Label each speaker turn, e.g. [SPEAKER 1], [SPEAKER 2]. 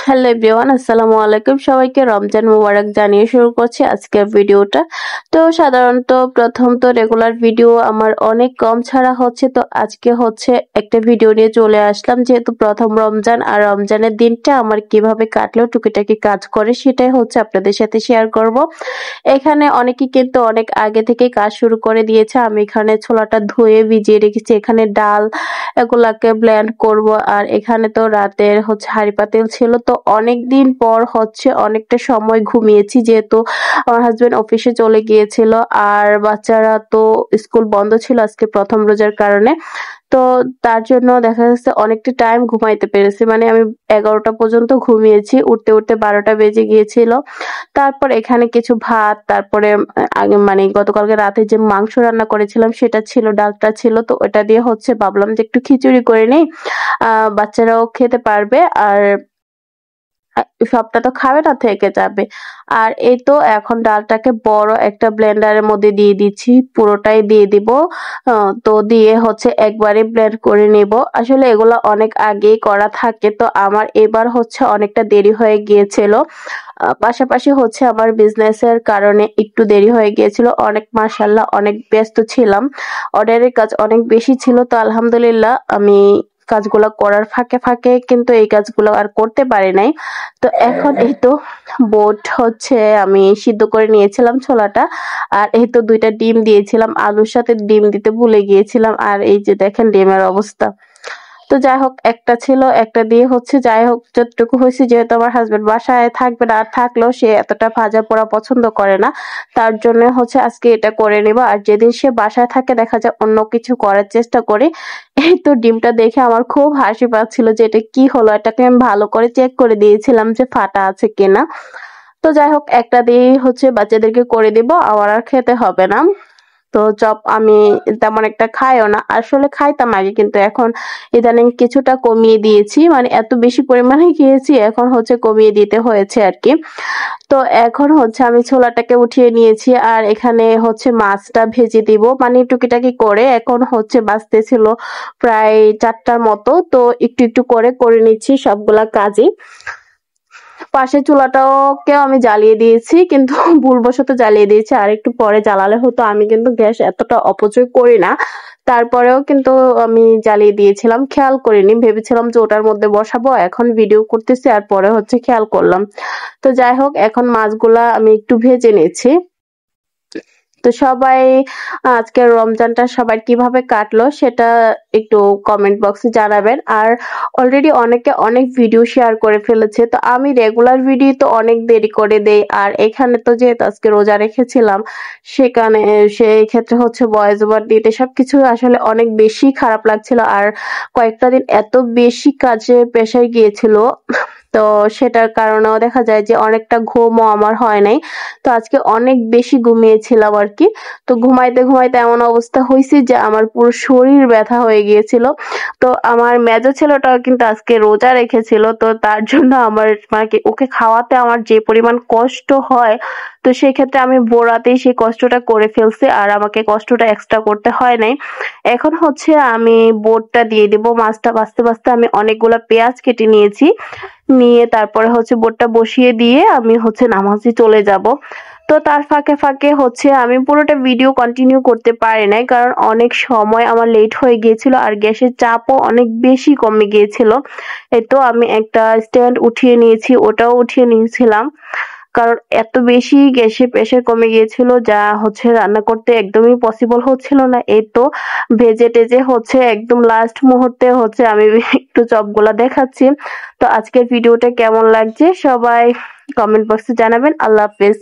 [SPEAKER 1] Hello everyone, আসসালামু আলাইকুম। সবাইকে রমজান মুবারক জানিয়ে শুরু করছি আজকের ভিডিওটা। তো সাধারণত প্রথম তো রেগুলার ভিডিও আমার অনেক কম ছাড়া হচ্ছে, তো আজকে হচ্ছে একটা ভিডিও নিয়ে চলে আসলাম, যেহেতু প্রথম রমজান আর রমজানের দিনটা আমার কিভাবে কাটলো, টুকিটাকি কাজ করে সেটাই হচ্ছে আপনাদের সাথে শেয়ার করব। এখানে অনেকেই কিন্তু অনেক আগে থেকেই কাজ শুরু করে দিয়েছে। আমি এখানে ছোলাটা ধুয়ে ভিজিয়ে রেখেছি, এখানে ডাল এগুলাকে ব্লেন্ড করব। আর এখানে তো রাতের হচ্ছে হাঁড়ি পাতিল ছিল, তো অনেক দিন পর হচ্ছে অনেকটা সময় ঘুমিয়েছি, যেহেতু আমার হাজবেন্ড অফিসে চলে গিয়েছিল আর বাচ্চারা তো স্কুল বন্ধ ছিল আজকে প্রথম রোজার কারণে। তো তার জন্য দেখা যাচ্ছে অনেকটা টাইম ঘুমাইতে পেরেছি, মানে আমি 11টা পর্যন্ত ঘুমিয়েছি, উঠতে উঠতে 12টা বেজে গিয়েছিল। তারপর এখানে কিছু ভাত, তারপরে আগে মানে গতকালকে রাতে যে মাংস রান্না করেছিলাম সেটা ছিল, ডালটা ছিল, তো ওটা দিয়ে হচ্ছে ভাবলাম যে একটু খিচুড়ি করে নেই, বাচ্চারাও খেতে পারবে আর সবটা তো খাবে না, থেকে যাবে। আর এই তো এখন ডালটাকে বড় একটা ব্লেন্ডারের মধ্যে দিয়ে দিচ্ছি, পুরোটাই দিয়ে দিব। তো দিয়ে হচ্ছে একবারে ব্লেন্ড করে নেব। আসলে এগুলো অনেক আগেই করা থাকে, তো আমার এবার হচ্ছে অনেকটা দেরি হয়ে গিয়েছিল। পাশাপাশি হচ্ছে আমার বিজনেসের কারণে একটু দেরি হয়ে গিয়েছিল, অনেক মাশাআল্লাহ অনেক ব্যস্ত ছিলাম, অর্ডারের কাজ অনেক বেশি ছিল। তো আলহামদুলিল্লাহ আমি কাজগুলো করার ফাঁকে ফাঁকে কিন্তু এই কাজগুলো আর করতে পারি নাই। তো এখন এই তো বোট হচ্ছে আমি সিদ্ধ করে নিয়েছিলাম ছোলাটা, আর এই তো 2টা ডিম দিয়েছিলাম, আলুর সাথে ডিম দিতে ভুলে গিয়েছিলাম। আর এই যে দেখেন ডিমের অবস্থা। তো যাই হোক, একটা ছিল, একটা দিয়ে হচ্ছে যাই হোক যতটুকু হয়েছে, যেহেতু আমার হাজবেন্ড বাসায় থাকবে না, আর থাকলেও সে এতটা ভাজা পোড়া পছন্দ করে না, তার জন্য হচ্ছে আজকে এটা করে নিব। আর যেদিন সে বাসায় থাকে দেখা যায় অন্য কিছু করার চেষ্টা করি। এই তো ডিমটা দেখে আমার খুব হাসি পাচ্ছিল যে এটা কি হলো, এটাকে আমি ভালো করে চেক করে দিয়েছিলাম যে ফাটা আছে কিনা। তো যাই হোক, একটা দিয়ে হচ্ছে বাচ্চাদেরকে করে দিব, আমার আর খেতে হবে না। তো চপ আমি তেমন একটা খাইও না, আসলে খাইতাম আগে, কিন্তু এখন ইদানিং কিছুটা কমিয়ে দিয়েছি, মানে এত বেশি পরিমাণে খেয়েছি, এখন হচ্ছে কমিয়ে দিতে হয়েছে আর কি। তো এখন হচ্ছে আমি ছোলাটাকে উঠিয়ে নিয়েছি, আর এখানে হচ্ছে মাছটা ভেজে দিব, মানে টুকিটাকি করে। এখন হচ্ছে বাজতেছিল প্রায় 4টার মতো, তো একটু একটু করে করে নিচ্ছি সবগুলা কাজই। পাশের চুলাটাকেও আমি জ্বালিয়ে দিয়েছি, কিন্তু ভুলবশত জ্বালিয়ে দিয়েছি, আর একটু পরে জ্বালালে হতো। আমি কিন্তু গ্যাস এতটা অপচয় করি না, তারপরেও কিন্তু আমি জ্বালিয়ে দিয়েছিলাম, খেয়াল করিনি, ভেবেছিলাম যে ওটার মধ্যে বসাবো, এখন ভিডিও করতেছি আর পরে হচ্ছে খেয়াল করলাম। তো যাই হোক, এখন মাছগুলা আমি একটু ভেজে নিচ্ছি। তো সবাই আজকের রমজানটা সবার কিভাবে কাটলো সেটা একটু কমেন্ট বক্সে জানাবেন। আর অলরেডি অনেকে অনেক ভিডিও শেয়ার করে ফেলেছে, তো আমি রেগুলার ভিডিও তো অনেক দেরি করে দেই, আর এখানে তো যেহেতু আজকে রোজা রেখেছিলাম সেখানে সেই ক্ষেত্রে হচ্ছে ভয়েস ওভার দিতে সবকিছু আসলে অনেক বেশি খারাপ লাগছিল। আর কয়েকটা দিন এত বেশি কাজে প্রেশার গিয়েছিল, তো সেটার কারণেও দেখা যায় যে অনেকটা ঘুমও আমার হয় নাই। তো আজকে অনেক বেশি ঘুমিয়েছিলাম আর কি। তো ঘুমাইতে ঘুমাইতে এমন অবস্থা হয়েছে যে আমার পুরো শরীর ব্যথা হয়ে গিয়েছিল। তো আমার মেজো ছেলেটাও কিন্তু আজকে রোজা রেখেছিল, তো তার জন্য আমার মানে ওকে খাওয়াতে আমার যে পরিমাণ কষ্ট হয়, তো সেই ক্ষেত্রে আমি ভোরাতেই সেই কষ্টটা করে ফেলছি, আর আমাকে কষ্টটা এক্সট্রা করতে হয় নাই। এখন হচ্ছে আমি বোটটা দিয়ে দিব, মাছটা ভাজতে ভাজতে আমি অনেকগুলা পেঁয়াজ কেটে নিয়েছি, নিয়ে তারপরে হচ্ছে বোটটা বসিয়ে দিয়ে আমি হচ্ছে নামাজে চলে যাব। তো তার ফাঁকে ফাঁকে হচ্ছে আমি পুরোটা ভিডিও কন্টিনিউ করতে পারি নাই, কারণ অনেক সময় আমার লেট হয়ে গিয়েছিল, আর গ্যাসের চাপও অনেক বেশি কমে গিয়েছিল। এই তো আমি একটা স্ট্যান্ড উঠিয়ে নিয়েছি, ওটাও উঠিয়ে নিয়েছিলাম, কারণ এত বেশি গ্যাসের প্রেশার কমে গিয়েছিল যা হচ্ছে রান্না করতে একদমই পসিবল হচ্ছিল না। এই তো ভেজে টেজে হচ্ছে একদম লাস্ট মুহূর্তে হচ্ছে আমি একটু চপগুলা দেখাচ্ছি। তো আজকের ভিডিওটা কেমন লাগছে সবাই কমেন্ট বক্সে জানাবেন। আল্লাহ হাফেজ।